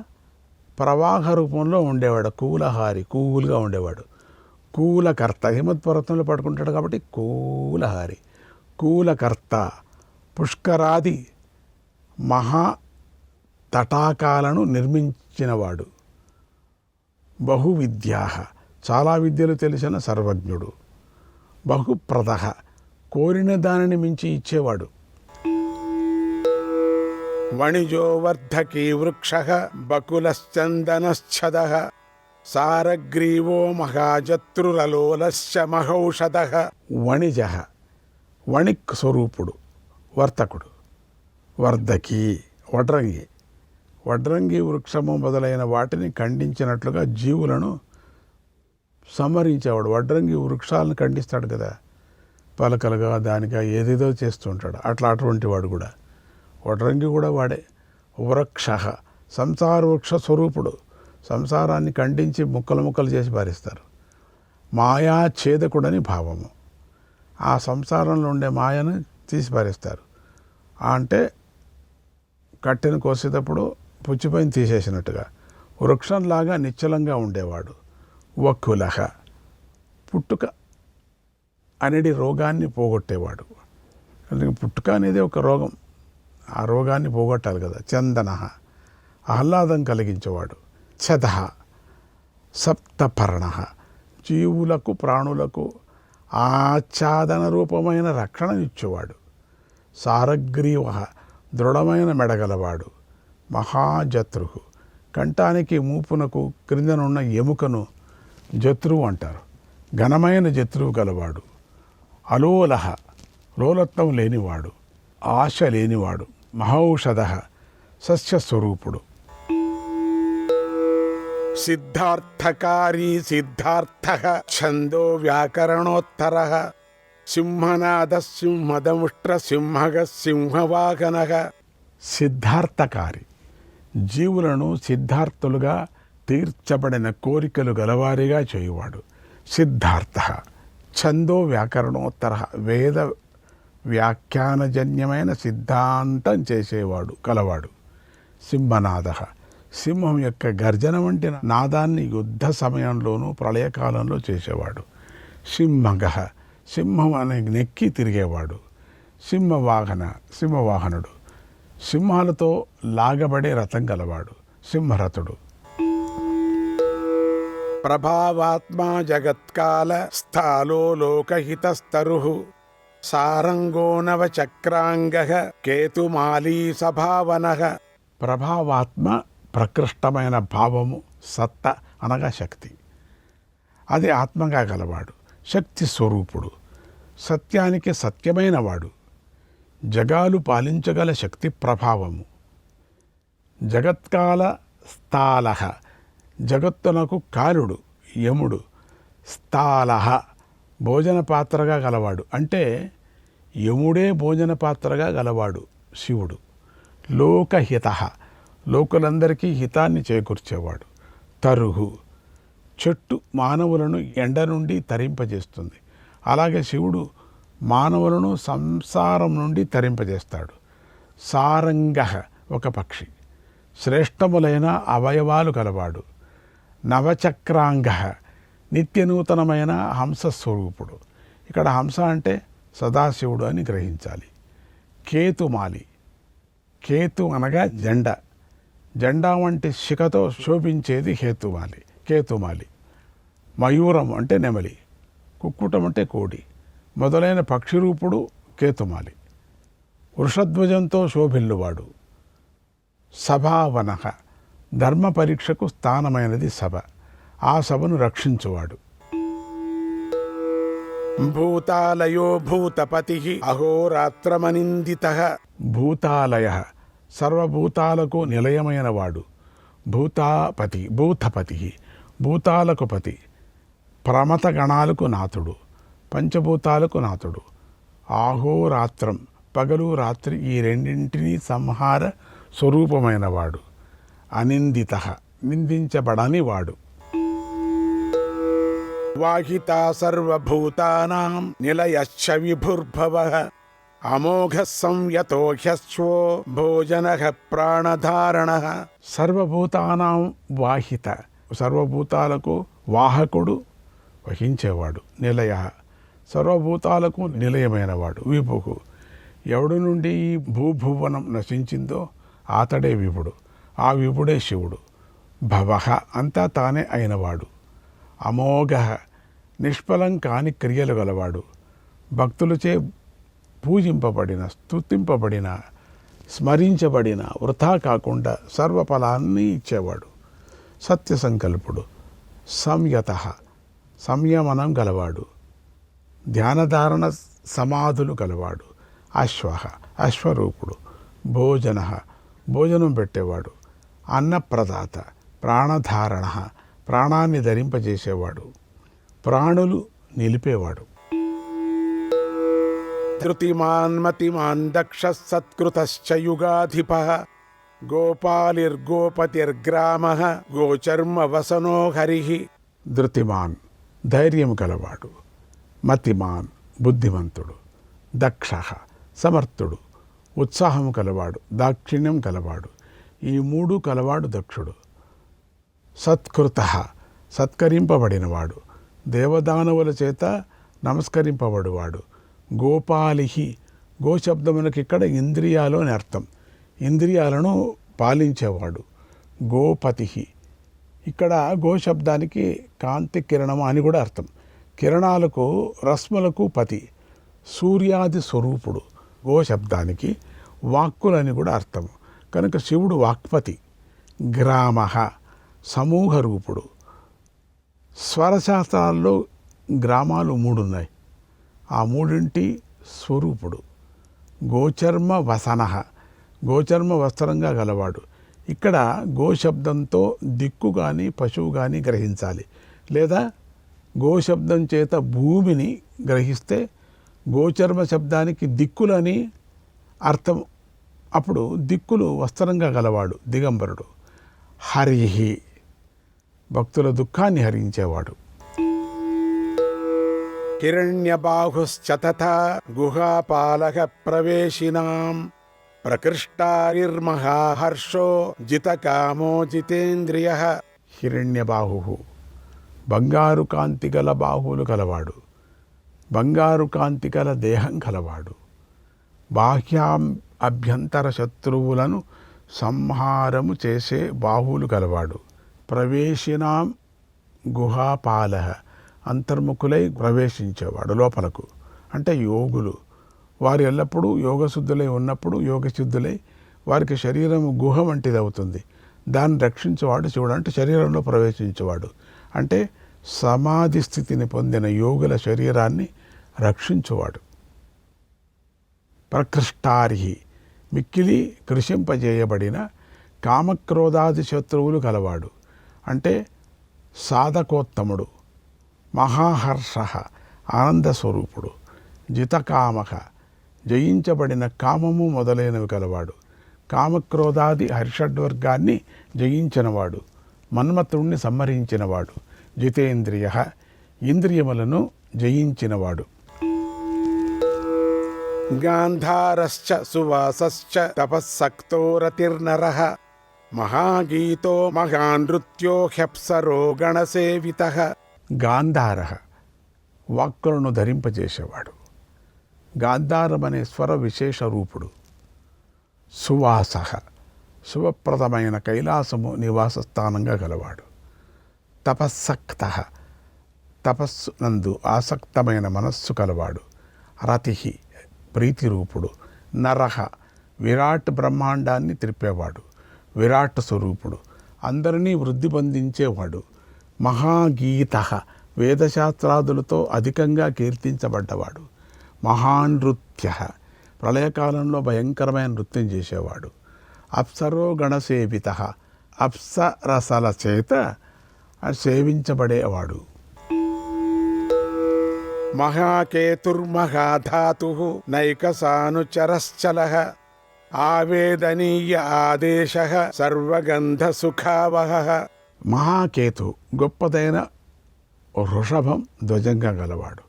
ప్రవాహ రూపంలో ఉండేవాడు. కూలహారి, కూల్గా ఉండేవాడు. కూలకర్త, హిమవత్ పర్వతంలో పడుకుంటాడు కాబట్టి కూలహారి. కూలకర్త, పుష్కరాది మహా తటాకాలను నిర్మించినవాడు. బహువిద్యా, చాలా విద్యలు తెలిసిన సర్వజ్ఞుడు. బహుప్రద, కోరిన దానిని మించి ఇచ్చేవాడు. వణిజో వర్ధకీ వృక్ష బకులశ్చందనశ్చద సారగ్రీవో మహాజత్రురలోలశ్చ మహౌషధ. వణిజ, వణిక్ స్వరూపుడు, వర్తకుడు. వర్ధకి, వడ్రంగి. వడ్రంగి వృక్షము మొదలైన వాటిని ఖండించినట్లుగా జీవులను సంహరించేవాడు. వడ్రంగి వృక్షాలను ఖండిస్తాడు కదా, పలకలుగా దానిగా ఏదేదో చేస్తూ ఉంటాడు. అటువంటి వాడు కూడా. వడ్రంగి కూడా వాడే. వృక్ష, సంసార వృక్ష స్వరూపుడు. సంసారాన్ని ఖండించి ముక్కలు ముక్కలు చేసి పారిస్తారు. మాయా ఛేదకుడని భావము. ఆ సంసారంలో ఉండే మాయను తీసి పారేస్తారు. అంటే కట్టెను కోసేటప్పుడు పుచ్చిపైన తీసేసినట్టుగా వృక్షంలాగా నిశ్చలంగా ఉండేవాడు. వక్కులహ, పుట్టుక అనేది రోగాన్ని పోగొట్టేవాడు. పుట్టుక అనేది ఒక రోగం, ఆ రోగాన్ని పోగొట్టాలి కదా. చందన, ఆహ్లాదం కలిగించేవాడు. చద, సప్తపర్ణ, జీవులకు ప్రాణులకు ఆచ్ఛాదన రూపమైన రక్షణనిచ్చేవాడు. సారగ్రీవ, దృఢమైన మెడగలవాడు. మహాజత్రు, కంఠానికి మూపునకు క్రిందనున్న ఎముకను జత్రువు అంటారు. ఘనమైన జత్రువు గలవాడు. అలోలహ, లోలత్వం లేనివాడు, ఆశ లేనివాడు. మహౌషధ, సస్యస్వరూపుడు. సిద్ధార్థకారీ సిద్ధార్థ ఛందో వ్యాకరణోత్తర సింహనాద సింహదముష్ట్ర సింహగ సింహవాహన. సిద్ధార్థకారి, జీవులను సిద్ధార్థులుగా తీర్చబడిన కోరికలు గలవారిగా చేయువాడు. సిద్ధార్థ ఛందో వ్యాకరణోత్తర వేద వ్యాఖ్యానజన్యమైన సిద్ధాంతం చేసేవాడు కలవాడు. సింహనాద సింహం యొక్క గర్జన వంటి నాదాన్ని యుద్ధ సమయంలోనూ ప్రళయకాలంలో చేసేవాడు. సింహగ సింహం అనే నెక్కి తిరిగేవాడు. సింహవాహనుడు సింహాలతో లాగబడే రథం గలవాడు. సింహరథుడు. ప్రభావాత్మా జగత్కాల స్థాలో లోకహితస్తరు సారంగో నవచక్రాంగ కేతుమాలీ సభావన. ప్రభావాత్మ ప్రకృష్టమైన భావము, సత్త అనగా శక్తి. అది ఆత్మగా గలవాడు. శక్తి స్వరూపుడు, సత్యానికి సత్యమైన వాడు. జగాలు పాలించగల శక్తి ప్రభావము. జగత్కాల స్థాల జగత్తునకు కాలుడు యముడు. స్థాల భోజన పాత్రగా గలవాడు, అంటే యముడే భోజన పాత్రగా గలవాడు శివుడు. లోకహిత లోకులందరికీ హితాన్ని చేకూర్చేవాడు. తరుహు చెట్టు మానవులను ఎండ నుండి తరింపజేస్తుంది. అలాగే శివుడు మానవులను సంసారం నుండి తరింపజేస్తాడు. సారంగ ఒక పక్షి, శ్రేష్టములైన అవయవాలు కలవాడు. నవచక్రాంగ నిత్యనూతనమైన హంసస్వరూపుడు. ఇక్కడ హంస అంటే సదాశివుడు అని గ్రహించాలి. కేతుమాలి కేతు అనగా జెండా. జెండా వంటి శిఖతో శోభించేది కేతుమాలి. మయూరం అంటే నెమలి, కుక్కుటం అంటే కోడి మొదలైన పక్షిరూపుడు కేతుమాలి. వృషధ్వజంతో శోభిల్లువాడు. సభావన ధర్మ పరీక్షకు స్థానమైనది సభ. ఆ సభను రక్షించువాడు. భూతాలయో భూతపతి అహోరాత్రమనిందిత. భూతాలయ సర్వభూతాలకు నిలయమైన వాడు. భూతపతి భూతాలకు పతి. ప్రమత గణాలకు నాథుడు, పంచభూతాలకు నాథుడు. ఆహోరాత్రం పగలు రాత్రి ఈ రెండింటినీ సంహార స్వరూపమైన వాడు. అనిందిత నిందించబడని వాడు. వాహితా సర్వభూతానాం నిలయశ్చ విభుర్భవః అమోఘ సంయతో హ్యశ్వో భోజనః ప్రాణధారణః. సర్వభూతానాం వాహిత సర్వభూతాలకు వాహకుడు, వహించేవాడు. నిలయ సర్వభూతాలకు నిలయమైనవాడు. విభువు ఎవడి నుండి ఈ భూభువనం నశించిందో అతడే విభుడు. ఆ విభుడే శివుడు. భవః అంతా తానే అయినవాడు. అమోఘ నిష్ఫలం కాని క్రియలు గలవాడు. భక్తులచే పూజింపబడిన, స్తుతింపబడిన, స్మరించబడిన వృథా కాకుండా సర్వఫలాన్ని ఇచ్చేవాడు. సత్య సంకల్పుడు. సంయత సంయమనం గలవాడు. ధ్యానధారణ సమాధులు గలవాడు. అశ్వరూపుడు. భోజనం పెట్టేవాడు. అన్నప్రదాత. ప్రాణధారణ ప్రాణాన్ని ధరింపజేసేవాడు. ప్రాణులు నిలిపేవాడు. ధృతిమాన్ మతిమాన్ దక్ష సత్కృతశ్చ యుగాధిపః గోపాలిర్గోపతిర్గ్రామః గోచర్మ వసనో హరిః. ధృతిమాన్ ధైర్యం కలవాడు. మతిమాన్ బుద్ధిమంతుడు. దక్ష సమర్థుడు. ఉత్సాహము కలవాడు. దాక్షిణ్యం కలవాడు. ఈ మూడు కలవాడు దక్షుడు. సత్కృత సత్కరింపబడినవాడు. దేవదానవుల చేత నమస్కరింపబడువాడు. గోపాలిహి గోశబ్దమునకి ఇక్కడ ఇంద్రియాలు అని అర్థం. ఇంద్రియాలను పాలించేవాడు. గోపతి ఇక్కడ గోశబ్దానికి కాంతి కిరణము అని కూడా అర్థం. కిరణాలకు రశ్ములకు పతి. సూర్యాది స్వరూపుడు. గోశబ్దానికి వాక్కులని కూడా అర్థం. కనుక శివుడు వాక్పతి. గ్రామ సమూహ రూపుడు. స్వరశాస్త్రాల్లో గ్రామాలు 3 ఉన్నాయి. ఆ మూడింటి స్వరూపుడు. గోచర్మ వసన గోచర్మ వస్త్రంగా గలవాడు. ఇక్కడ గోశబ్దంతో దిక్కు కానీ పశువు కానీ గ్రహించాలి. లేదా గోశబ్దం చేత భూమిని గ్రహిస్తే గోచర్మ శబ్దానికి దిక్కులని అర్థం. అప్పుడు దిక్కులు వస్త్రంగా గలవాడు దిగంబరుడు. హరిహి భక్తుల దుఃఖాన్ని హరించేవాడు. హిరణ్యబాహుశ్చ తథా గుహాపాలక ప్రవేశినాం ప్రకృష్టారిర్మహాహర్షో జితకామో జితేంద్రియః. హిరణ్యబాహు బంగారు కాంతి గల బాహువులు కలవాడు, బంగారు కాంతి గల దేహం కలవాడు, అభ్యంతర శత్రువులను సంహారము చేసే బాహువులు కలవాడు. ప్రవేశినాం గుహాపాలః అంతర్ముఖులై ప్రవేశించేవాడు లోపలకు. అంటే యోగులు వారు ఎల్లప్పుడూ యోగశుద్ధులై ఉన్నప్పుడు యోగశుద్ధులై వారికి శరీరము గుహ వంటిది అవుతుంది. దాన్ని రక్షించేవాడు శివుడు. అంటే శరీరంలో ప్రవేశించేవాడు అంటే సమాధి స్థితిని పొందిన యోగుల శరీరాన్ని రక్షించువాడు. ప్రకృష్టారిహి మిక్కిలి కృషింపజేయబడిన కామక్రోధాది శత్రువులు కలవాడు. అంటే సాధకోత్తముడు, మహాహర్ష ఆనంద స్వరూపుడు, జితకామక జయించబడిన కామము మొదలైనవి కలవాడు, కామక్రోధాది హర్షడ్వర్గాన్ని జయించినవాడు, మన్మథుణ్ణి సంహరించినవాడు, జితేంద్రియ ఇంద్రియములను జయించినవాడు. గాంధారశ్చ సువాసశ్చ తపస్సక్తో రతిర్నరః మహాగీతో మహానృత్యో హ్యప్సరో గణసేవితః. గాంధారః వాక్కులను ధరింపజేసేవాడు, గాంధారం అనే స్వర విశేష రూపుడు. సువాసః శుభప్రదమైన కైలాసము నివాస స్థానంగా గలవాడు. తపస్సక్తః తపస్సు నందు ఆసక్తమైన మనస్సు కలవాడు. రతిః ప్రీతి రూపుడు. నరః విరాట్ బ్రహ్మాండాన్ని త్రిప్పేవాడు, విరాట్ స్వరూపుడు, అందరినీ వృద్ధి పొందించేవాడు. మహాగీతః వేదశాస్త్రాదులతో అధికంగా కీర్తించబడ్డవాడు. మహానృత్యః ప్రళయకాలంలో భయంకరమైన నృత్యం చేసేవాడు. అప్సరో గణసేవితః అప్సరసల చేత సేవించబడేవాడు. మహాకేతుర్మహాధాతుః నైకసానుచరశ్చలః ఆవేదనీయ ఆదేశః సర్వగంధసుఖావహః. మహాకేతు గొప్పదైన వృషభం ధ్వజంగా గలవాడు.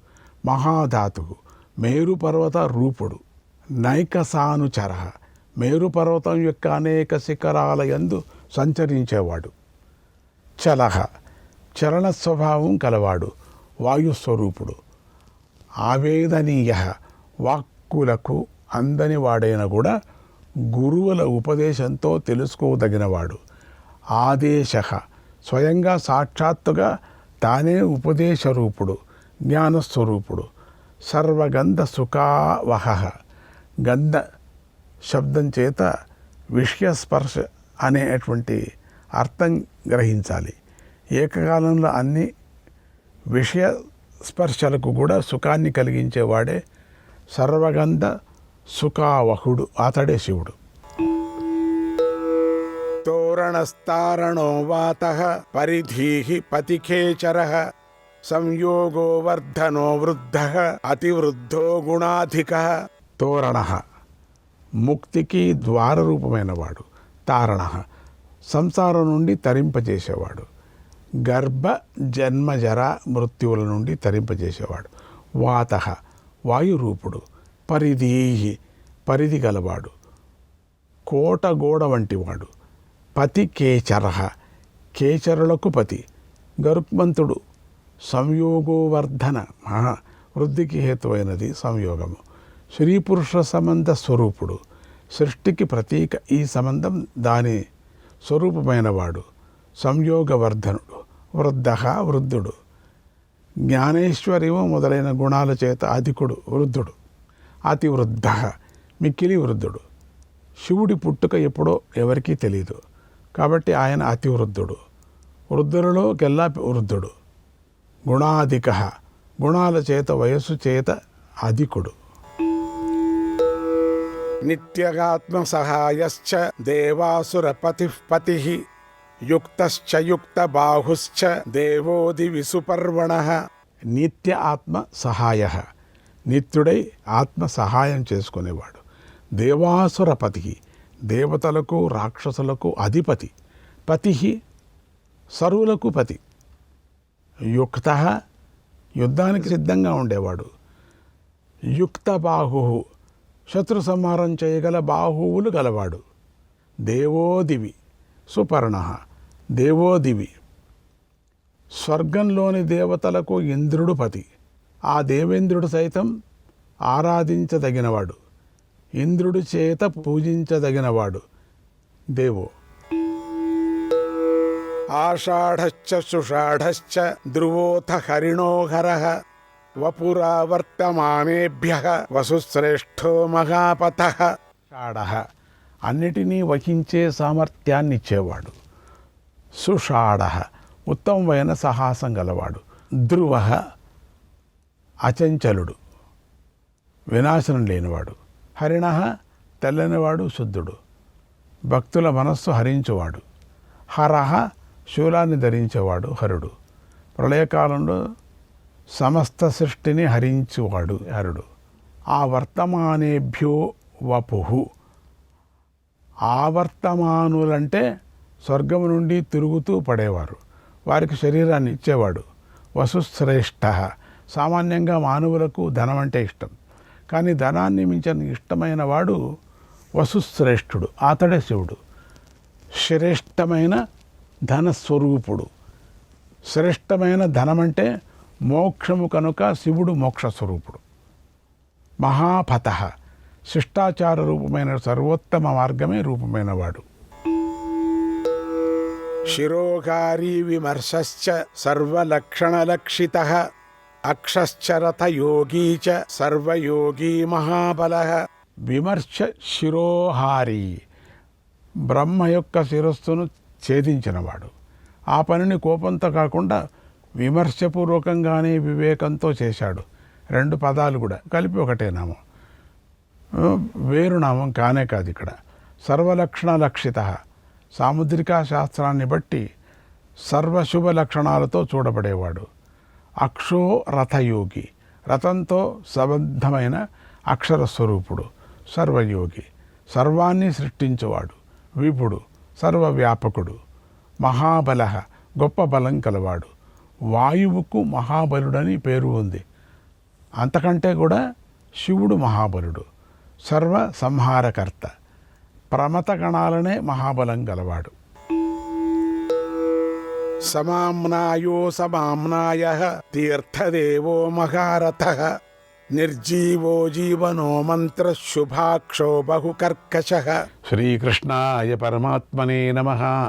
మహాధాతు మేరుపర్వత రూపుడు. నైకసానుచర మేరుపర్వతం యొక్క అనేక శిఖరాల యందు సంచరించేవాడు. చలహ చలన స్వభావం కలవాడు, వాయుస్వరూపుడు. ఆవేదనీయ వాక్కులకు అందని వాడైన కూడా గురువుల ఉపదేశంతో తెలుసుకోదగినవాడు. ఆదేశ స్వయంగా సాక్షాత్తుగా తానే ఉపదేశ రూపుడు, జ్ఞానస్వరూపుడు. సర్వగంధ సుఖావహ గంధ శబ్దం చేత విషయస్పర్శ అనేటువంటి అర్థం గ్రహించాలి. ఏకకాలంలో అన్ని విషయ స్పర్శలకు కూడా సుఖాన్ని కలిగించేవాడే సర్వగంధ సుఖావహుడు, అతడే శివుడు. తోరణస్తారణో వాతః పరిధీః పతిఖేచరః సంయోగో వర్ధనో వృద్ధః అతివృద్ధో గుణాధికః. తోరణః ముక్తికి ద్వారరూపమైన వాడు. తారణః సంసారం నుండి తరింపజేసేవాడు. గర్భ జన్మజర మృత్యువుల నుండి తరింపజేసేవాడు. వాతః వాయురూపుడు. పరిధీః పరిధి గలవాడు, కోట గోడ వంటివాడు. పతి కేచరః కేచరులకు పతి. గరుత్మంతుడు. సంయోగోవర్ధన వృద్ధికి హేతువైనది సంయోగము. స్త్రీ పురుష సంబంధ స్వరూపుడు. సృష్టికి ప్రతీక ఈ సంబంధం దాని స్వరూపమైన వాడు. సంయోగవర్ధనుడు. వృద్ధ వృద్ధుడు. జ్ఞానేశ్వర్యము మొదలైన గుణాల చేత అధికుడు వృద్ధుడు. అతివృద్ధ మిక్కిలి వృద్ధుడు. శివుడి పుట్టుక ఎప్పుడో ఎవరికీ తెలియదు కాబట్టి ఆయన అతివృద్ధుడు. వృద్ధులలోకెల్లా వృద్ధుడు. గుణాధిక గుణాల చేత వయస్సు చేత అధికుడు. నిత్యగాత్మ సహాయశ్చ దేవాసురపతిః పతిః యుక్తశ్చ యుక్త బాహుశ్చ దేవోది విసుపర్వణః. నిత్య ఆత్మ సహాయ నిత్యుడై ఆత్మ సహాయం చేసుకునేవాడు. దేవాసురపతి దేవతలకు రాక్షసులకు అధిపతి. పతి సర్వులకు పతి. యుక్త యుద్ధానికి సిద్ధంగా ఉండేవాడు. యుక్త బాహు శత్రు సంహారం చేయగల బాహువులు గలవాడు. దేవోదివి సుపర్ణ దేవోదివి స్వర్గంలోని దేవతలకు ఇంద్రుడు పతి. ఆ దేవేంద్రుడు సైతం ఆరాధించదగినవాడు, ఇంద్రుడి చేత పూజించదగినవాడు. దేవో ఆషాఢశ్చ సుషాఢశ్చ ధ్రువోథ హరిణోహరః వపురావర్తమానేభ్యః వసుశ్రేష్ఠో మహాపతః. షాఢః అన్నిటినీ వహించే సామర్థ్యాన్నిచ్చేవాడు. సుషాఢః ఉత్తమమైన సాహసం గలవాడు. ధ్రువః అచంచలుడు, వినాశనం లేనివాడు. హరిణః తెల్లనివాడు, శుద్ధుడు, భక్తుల మనస్సు హరించువాడు. హరః శూలాన్ని ధరించేవాడు, హరుడు. ప్రళయకాలంలో సమస్త సృష్టిని హరించువాడు హరుడు. ఆ వర్తమానేభ్యో వపుః ఆవర్తమానులంటే స్వర్గము నుండి తిరుగుతూ పడేవారు, వారికి శరీరాన్ని ఇచ్చేవాడు. వసుశ్రేష్ఠ సామాన్యంగా మానవులకు ధనం అంటే ఇష్టం, కానీ ధనాన్ని మించిన ఇష్టమైన వాడు వసుశ్రేష్ఠుడు, అతడే శివుడు. శ్రేష్టమైన ధనస్వరూపుడు. శ్రేష్టమైన ధనమంటే మోక్షము కనుక శివుడు మోక్షస్వరూపుడు. మహాపత శిష్టాచార రూపమైన సర్వోత్తమ మార్గమే రూపమైన వాడు. శిరోగారీ విమర్శశ్చ సర్వలక్షణలక్షితః అక్షశ్చరత యోగీ చ సర్వయోగీ మహాబలః. విమర్శ శిరోహారి బ్రహ్మ యొక్క శిరస్సును ఛేదించినవాడు. ఆ పనిని కోపంతో కాకుండా విమర్శపూర్వకంగానే వివేకంతో చేశాడు. 2 పదాలు కూడా కలిపి ఒకటే నామం, వేరు నామం కానే కాదు. ఇక్కడ సర్వలక్షణ లక్షిత సాముద్రికా శాస్త్రాన్ని బట్టి సర్వశుభ లక్షణాలతో చూడబడేవాడు. అక్షో రథయోగి రథంతో సంబద్ధమైన అక్షర స్వరూపుడు. సర్వయోగి సర్వాన్ని సృష్టించువాడు. విపుడు సర్వవ్యాపకుడు. మహాబల గొప్ప బలం కలవాడు. వాయువుకు మహాబలుడని పేరు ఉంది. అంతకంటే కూడా శివుడు మహాబలుడు, సర్వ సంహారకర్త. ప్రమత గణాలనే మహాబలం గలవాడు. సమామ్నాయో సమామ్నాయః తీర్థదేవో మహారథః నిర్జీవో జీవనో మంత్ర శుభాక్షో బహుకర్కశః. శ్రీకృష్ణాయ పరమాత్మనే నమః.